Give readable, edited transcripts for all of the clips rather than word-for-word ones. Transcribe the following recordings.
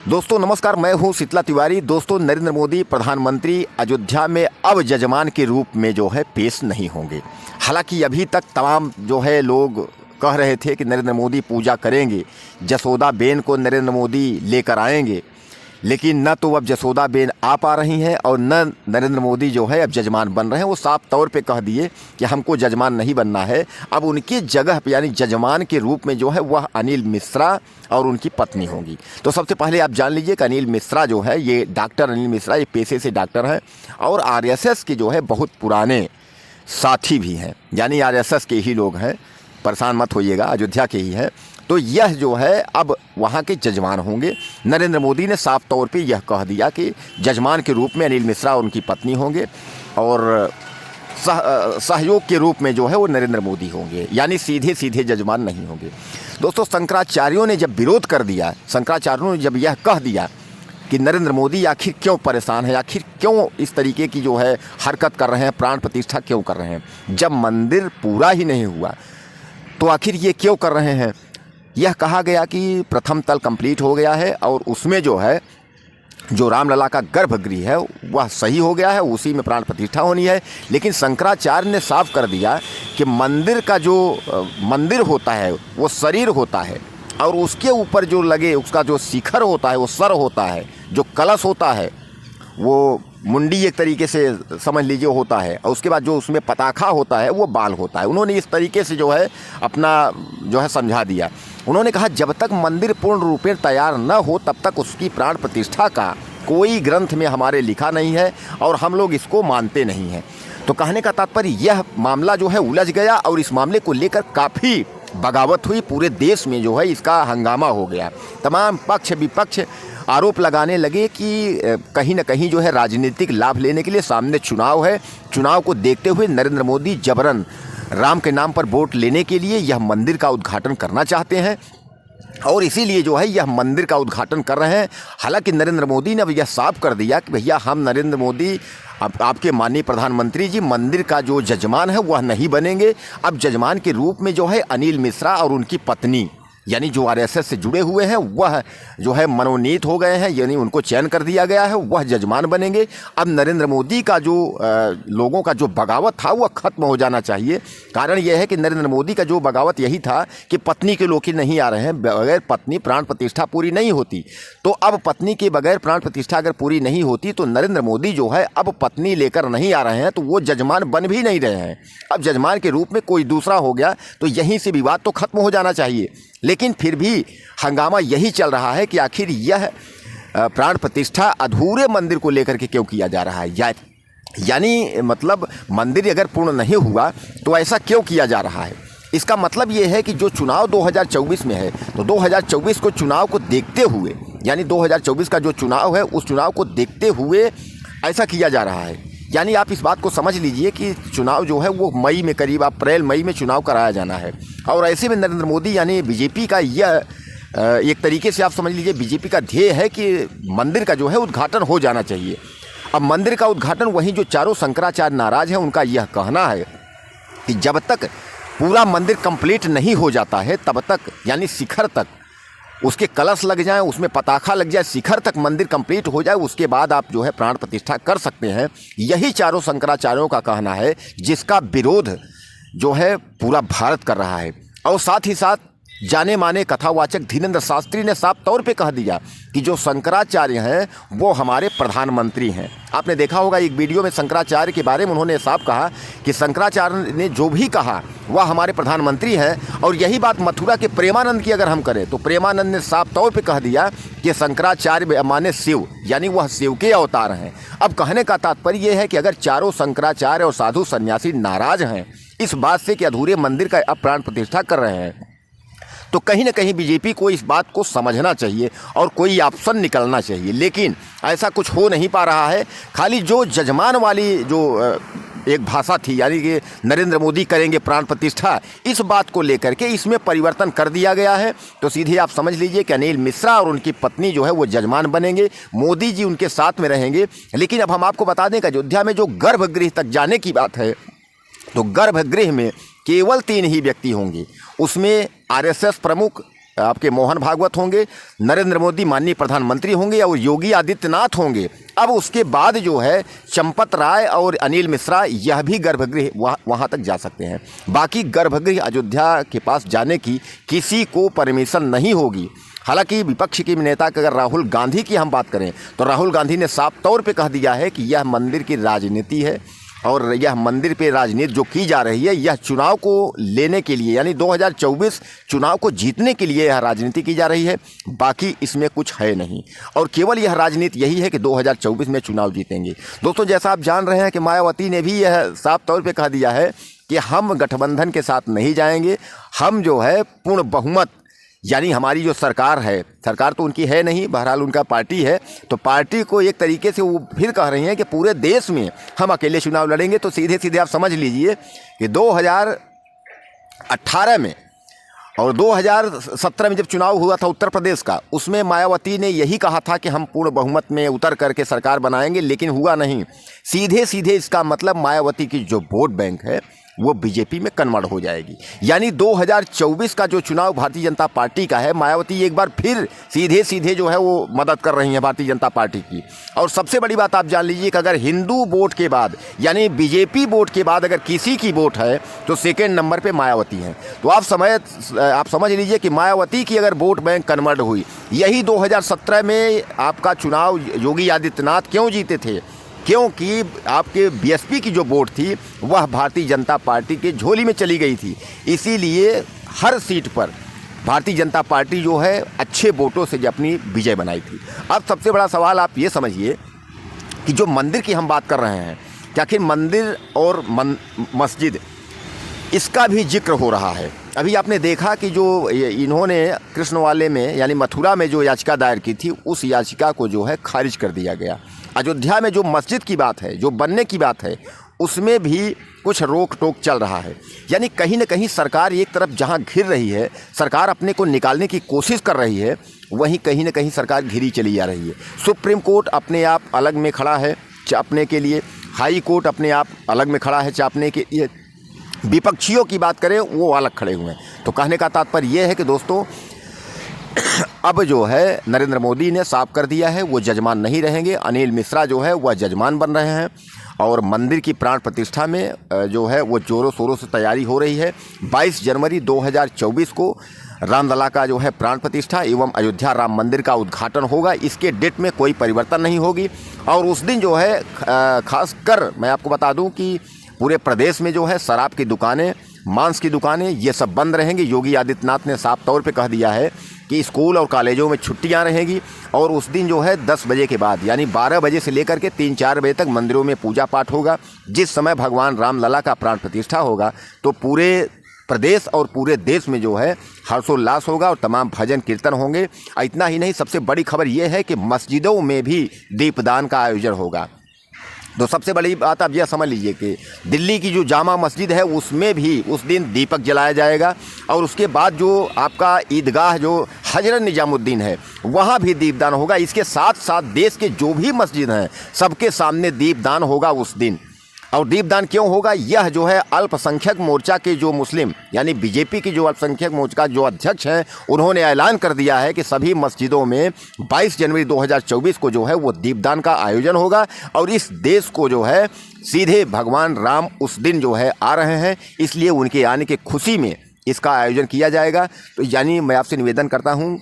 दोस्तों नमस्कार, मैं हूं शीतला तिवारी। दोस्तों नरेंद्र मोदी प्रधानमंत्री अयोध्या में अब जजमान के रूप में जो है पेश नहीं होंगे। हालांकि अभी तक तमाम जो है लोग कह रहे थे कि नरेंद्र मोदी पूजा करेंगे, जसोदा बेन को नरेंद्र मोदी लेकर आएंगे, लेकिन न तो अब जसोदा बेन आ पा रही हैं और न नरेंद्र मोदी जो है अब जजमान बन रहे हैं। वो साफ तौर पे कह दिए कि हमको जजमान नहीं बनना है। अब उनकी जगह पे यानी जजमान के रूप में जो है वह अनिल मिश्रा और उनकी पत्नी होंगी। तो सबसे पहले आप जान लीजिए कि अनिल मिश्रा जो है, ये डॉक्टर अनिल मिश्रा ये पेशे से डॉक्टर हैं और आरएसएस के जो है बहुत पुराने साथी भी हैं, यानी आरएसएस के ही लोग हैं। परेशान मत होइएगा, अयोध्या के ही हैं। तो यह जो है अब वहाँ के जजमान होंगे। नरेंद्र मोदी ने साफ तौर पे यह कह दिया कि जजमान के रूप में अनिल मिश्रा और उनकी पत्नी होंगे और सहयोग के रूप में जो है वो नरेंद्र मोदी होंगे, यानी सीधे सीधे जजमान नहीं होंगे। दोस्तों शंकराचार्यों ने जब विरोध कर दिया, शंकराचार्यों ने जब यह कह दिया कि नरेंद्र मोदी आखिर क्यों परेशान है, आखिर क्यों इस तरीके की जो है हरकत कर रहे हैं, प्राण प्रतिष्ठा क्यों कर रहे हैं, जब मंदिर पूरा ही नहीं हुआ तो आखिर ये क्यों कर रहे हैं। यह कहा गया कि प्रथम तल कंप्लीट हो गया है और उसमें जो है जो रामलला का गर्भगृह है वह सही हो गया है, उसी में प्राण प्रतिष्ठा होनी है। लेकिन शंकराचार्य ने साफ कर दिया कि मंदिर का जो मंदिर होता है वो शरीर होता है और उसके ऊपर जो लगे उसका जो शिखर होता है वो सर होता है, जो कलश होता है वो मुंडी एक तरीके से समझ लीजिए होता है, और उसके बाद जो उसमें पताखा होता है वो बाल होता है। उन्होंने इस तरीके से जो है अपना जो है समझा दिया। उन्होंने कहा जब तक मंदिर पूर्ण रूप में तैयार न हो तब तक उसकी प्राण प्रतिष्ठा का कोई ग्रंथ में हमारे लिखा नहीं है और हम लोग इसको मानते नहीं हैं। तो कहने का तात्पर्य यह मामला जो है उलझ गया और इस मामले को लेकर काफ़ी बगावत हुई। पूरे देश में जो है इसका हंगामा हो गया। तमाम पक्ष विपक्ष आरोप लगाने लगे कि कहीं ना कहीं जो है राजनीतिक लाभ लेने के लिए सामने चुनाव है, चुनाव को देखते हुए नरेंद्र मोदी जबरन राम के नाम पर वोट लेने के लिए यह मंदिर का उद्घाटन करना चाहते हैं और इसीलिए जो है यह मंदिर का उद्घाटन कर रहे हैं। हालांकि नरेंद्र मोदी ने अब यह साफ कर दिया कि भैया हम नरेंद्र मोदी अब आपके माननीय प्रधानमंत्री जी मंदिर का जो जजमान है वह नहीं बनेंगे। अब जजमान के रूप में जो है अनिल मिश्रा और उनकी पत्नी यानी जो आरएसएस से जुड़े हुए हैं वह जो है मनोनीत हो गए हैं, यानी उनको चयन कर दिया गया है, वह जजमान बनेंगे। अब नरेंद्र मोदी का जो लोगों का जो बगावत था वह खत्म हो जाना चाहिए। कारण यह है कि नरेंद्र मोदी का जो बगावत यही था कि पत्नी के लोग ही नहीं आ रहे हैं, बगैर पत्नी प्राण प्रतिष्ठा पूरी नहीं होती। तो अब पत्नी के बगैर प्राण प्रतिष्ठा अगर पूरी नहीं होती तो नरेंद्र मोदी जो है अब पत्नी लेकर नहीं आ रहे हैं, तो वो जजमान बन भी नहीं रहे हैं। अब जजमान के रूप में कोई दूसरा हो गया तो यहीं से विवाद तो खत्म हो जाना चाहिए। लेकिन फिर भी हंगामा यही चल रहा है कि आखिर यह प्राण प्रतिष्ठा अधूरे मंदिर को लेकर के क्यों किया जा रहा है, यानी मतलब मंदिर अगर पूर्ण नहीं हुआ तो ऐसा क्यों किया जा रहा है। इसका मतलब ये है कि जो चुनाव 2024 में है तो 2024 को चुनाव को देखते हुए, यानी 2024 का जो चुनाव है उस चुनाव को देखते हुए ऐसा किया जा रहा है। यानी आप इस बात को समझ लीजिए कि चुनाव जो है वो मई में, करीब अप्रैल मई में चुनाव कराया जाना है और ऐसे में नरेंद्र मोदी यानी बीजेपी का यह एक तरीके से आप समझ लीजिए बीजेपी का ध्येय है कि मंदिर का जो है उद्घाटन हो जाना चाहिए। अब मंदिर का उद्घाटन वहीं जो चारों शंकराचार्य नाराज हैं उनका यह कहना है कि जब तक पूरा मंदिर कंप्लीट नहीं हो जाता है तब तक, यानी शिखर तक उसके कलश लग जाएं, उसमें पताखा लग जाए, शिखर तक मंदिर कंप्लीट हो जाए, उसके बाद आप जो है प्राण प्रतिष्ठा कर सकते हैं। यही चारों शंकराचार्यों का कहना है जिसका विरोध जो है पूरा भारत कर रहा है। और साथ ही साथ जाने माने कथावाचक धीरेन्द्र शास्त्री ने साफ तौर पे कह दिया कि जो शंकराचार्य हैं वो हमारे प्रधानमंत्री हैं। आपने देखा होगा एक वीडियो में शंकराचार्य के बारे में उन्होंने साफ कहा कि शंकराचार्य ने जो भी कहा वह हमारे प्रधानमंत्री हैं। और यही बात मथुरा के प्रेमानंद की अगर हम करें तो प्रेमानंद ने साफ तौर पे कह दिया कि शंकराचार्य माने शिव, यानी वह शिव के अवतार हैं। अब कहने का तात्पर्य यह है कि अगर चारों शंकराचार्य और साधु सन्यासी नाराज हैं इस बात से कि अधूरे मंदिर का अब प्राण प्रतिष्ठा कर रहे हैं, तो कहीं ना कहीं बीजेपी को इस बात को समझना चाहिए और कोई ऑप्शन निकलना चाहिए। लेकिन ऐसा कुछ हो नहीं पा रहा है। खाली जो जजमान वाली जो एक भाषा थी, यानी कि नरेंद्र मोदी करेंगे प्राण प्रतिष्ठा, इस बात को लेकर के इसमें परिवर्तन कर दिया गया है। तो सीधे आप समझ लीजिए कि अनिल मिश्रा और उनकी पत्नी जो है वो जजमान बनेंगे, मोदी जी उनके साथ में रहेंगे। लेकिन अब हम आपको बता दें कि अयोध्या में जो गर्भगृह तक जाने की बात है तो गर्भगृह में केवल 3 ही व्यक्ति होंगे। उसमें आरएसएस प्रमुख आपके मोहन भागवत होंगे, नरेंद्र मोदी माननीय प्रधानमंत्री होंगे और योगी आदित्यनाथ होंगे। अब उसके बाद जो है चंपत राय और अनिल मिश्रा यह भी गर्भगृह वहाँ तक जा सकते हैं। बाकी गर्भगृह अयोध्या के पास जाने की किसी को परमिशन नहीं होगी। हालांकि विपक्ष के नेता अगर राहुल गांधी की हम बात करें तो राहुल गांधी ने साफ तौर पे कह दिया है कि यह मंदिर की राजनीति है और यह मंदिर पे राजनीति जो की जा रही है यह चुनाव को लेने के लिए, यानी 2024 चुनाव को जीतने के लिए यह राजनीति की जा रही है, बाकी इसमें कुछ है नहीं। और केवल यह राजनीति यही है कि 2024 में चुनाव जीतेंगे। दोस्तों, जैसा आप जान रहे हैं कि मायावती ने भी यह साफ तौर पे कह दिया है कि हम गठबंधन के साथ नहीं जाएंगे, हम जो है पूर्ण बहुमत, यानी हमारी जो सरकार है, सरकार तो उनकी है नहीं, बहरहाल उनका पार्टी है, तो पार्टी को एक तरीके से वो फिर कह रही हैं कि पूरे देश में हम अकेले चुनाव लड़ेंगे। तो सीधे सीधे आप समझ लीजिए कि 2018 में और 2017 में जब चुनाव हुआ था उत्तर प्रदेश का, उसमें मायावती ने यही कहा था कि हम पूर्ण बहुमत में उतर करके सरकार बनाएंगे, लेकिन हुआ नहीं। सीधे सीधे इसका मतलब मायावती की जो वोट बैंक है वो बीजेपी में कन्वर्ट हो जाएगी। यानी 2024 का जो चुनाव भारतीय जनता पार्टी का है, मायावती एक बार फिर सीधे सीधे जो है वो मदद कर रही हैं भारतीय जनता पार्टी की। और सबसे बड़ी बात आप जान लीजिए कि अगर हिंदू वोट के बाद, यानी बीजेपी वोट के बाद अगर किसी की वोट है तो सेकेंड नंबर पे मायावती हैं। तो आप समझ लीजिए कि मायावती की अगर वोट बैंक कन्वर्ट हुई, यही 2017 में आपका चुनाव योगी आदित्यनाथ क्यों जीते थे, क्योंकि आपके बीएसपी की जो वोट थी वह भारतीय जनता पार्टी के झोली में चली गई थी। इसीलिए हर सीट पर भारतीय जनता पार्टी जो है अच्छे वोटों से अपनी विजय बनाई थी। अब सबसे बड़ा सवाल आप ये समझिए कि जो मंदिर की हम बात कर रहे हैं, कि आखिर मंदिर और मस्जिद इसका भी जिक्र हो रहा है। अभी आपने देखा कि जो इन्होंने कृष्णवाले में यानी मथुरा में जो याचिका दायर की थी, उस याचिका को जो है खारिज कर दिया गया। अयोध्या में जो मस्जिद की बात है, जो बनने की बात है, उसमें भी कुछ रोक टोक चल रहा है। यानी कहीं ना कहीं सरकार एक तरफ जहां घिर रही है, सरकार अपने को निकालने की कोशिश कर रही है, वहीं कहीं ना कहीं सरकार घिरी चली जा रही है। सुप्रीम कोर्ट अपने आप अलग में खड़ा है चापने के लिए, हाई कोर्ट अपने आप अलग में खड़ा है चापने के लिए, विपक्षियों की बात करें वो अलग खड़े हुए हैं। तो कहने का तात्पर्य यह है कि दोस्तों अब जो है नरेंद्र मोदी ने साफ कर दिया है वो जजमान नहीं रहेंगे। अनिल मिश्रा जो है वह जजमान बन रहे हैं और मंदिर की प्राण प्रतिष्ठा में जो है वो जोरों शोरों से तैयारी हो रही है। 22 जनवरी 2024 को रामलला का जो है प्राण प्रतिष्ठा एवं अयोध्या राम मंदिर का उद्घाटन होगा। इसके डेट में कोई परिवर्तन नहीं होगी और उस दिन जो है खासकर मैं आपको बता दूं कि पूरे प्रदेश में जो है शराब की दुकानें, मांस की दुकानें, ये सब बंद रहेंगी। योगी आदित्यनाथ ने साफ तौर पे कह दिया है कि स्कूल और कॉलेजों में छुट्टियां रहेंगी और उस दिन जो है 10 बजे के बाद, यानी 12 बजे से लेकर के 3-4 बजे तक मंदिरों में पूजा पाठ होगा। जिस समय भगवान रामलला का प्राण प्रतिष्ठा होगा तो पूरे प्रदेश और पूरे देश में जो है हर्षोल्लास होगा और तमाम भजन कीर्तन होंगे। इतना ही नहीं, सबसे बड़ी खबर यह है कि मस्जिदों में भी दीपदान का आयोजन होगा। तो सबसे बड़ी बात आप यह समझ लीजिए कि दिल्ली की जो जामा मस्जिद है उसमें भी उस दिन दीपक जलाया जाएगा और उसके बाद जो आपका ईदगाह जो हजरत निजामुद्दीन है वहाँ भी दीपदान होगा। इसके साथ साथ देश के जो भी मस्जिद हैं सबके सामने दीपदान होगा उस दिन। और दीपदान क्यों होगा, यह जो है अल्पसंख्यक मोर्चा के जो मुस्लिम यानी बीजेपी की जो अल्पसंख्यक मोर्चा जो अध्यक्ष हैं उन्होंने ऐलान कर दिया है कि सभी मस्जिदों में 22 जनवरी 2024 को जो है वो दीपदान का आयोजन होगा और इस देश को जो है सीधे भगवान राम उस दिन जो है आ रहे हैं, इसलिए उनके आने की खुशी में इसका आयोजन किया जाएगा। तो यानी मैं आपसे निवेदन करता हूँ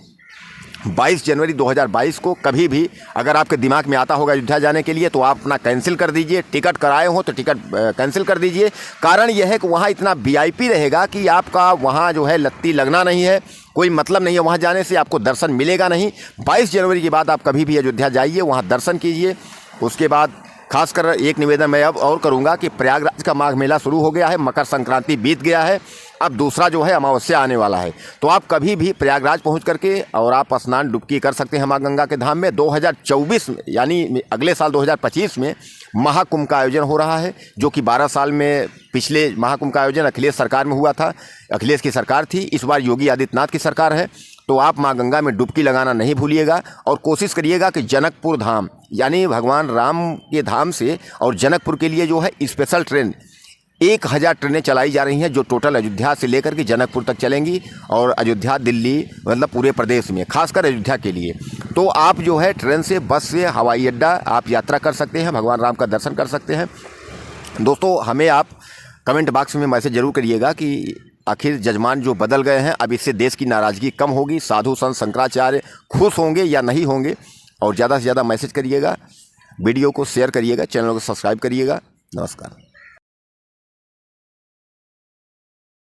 22 जनवरी 2022 को कभी भी अगर आपके दिमाग में आता होगा अयोध्या जाने के लिए तो आप अपना कैंसिल कर दीजिए। टिकट कराए हो तो टिकट कैंसिल कर दीजिए। कारण यह है कि वहाँ इतना वीआईपी रहेगा कि आपका वहाँ जो है लत्ती लगना नहीं है, कोई मतलब नहीं है वहाँ जाने से, आपको दर्शन मिलेगा नहीं। 22 जनवरी के बाद आप कभी भी अयोध्या जाइए, वहाँ दर्शन कीजिए। उसके बाद खासकर एक निवेदन मैं अब और करूंगा कि प्रयागराज का माघ मेला शुरू हो गया है, मकर संक्रांति बीत गया है, अब दूसरा जो है अमावस्या आने वाला है। तो आप कभी भी प्रयागराज पहुंच करके और आप स्नान डुबकी कर सकते हैं माँ गंगा के धाम में। 2024 में यानी अगले साल 2025 में महाकुंभ का आयोजन हो रहा है, जो कि 12 साल में पिछले महाकुंभ का आयोजन अखिलेश सरकार में हुआ था, अखिलेश की सरकार थी, इस बार योगी आदित्यनाथ की सरकार है। तो आप माँ गंगा में डुबकी लगाना नहीं भूलिएगा और कोशिश करिएगा कि जनकपुर धाम यानी भगवान राम के धाम से और जनकपुर के लिए जो है स्पेशल ट्रेन 1000 ट्रेनें चलाई जा रही हैं जो टोटल अयोध्या से लेकर के जनकपुर तक चलेंगी और अयोध्या, दिल्ली, मतलब पूरे प्रदेश में, खासकर अयोध्या के लिए। तो आप जो है ट्रेन से, बस से, हवाई अड्डा आप यात्रा कर सकते हैं, भगवान राम का दर्शन कर सकते हैं। दोस्तों, हमें आप कमेंट बॉक्स में मैसेज जरूर करिएगा कि आखिर जजमान जो बदल गए हैं, अब इससे देश की नाराज़गी कम होगी, साधु संत शंकराचार्य खुश होंगे या नहीं होंगे। और ज़्यादा से ज़्यादा मैसेज करिएगा, वीडियो को शेयर करिएगा, चैनल को सब्सक्राइब करिएगा। नमस्कार।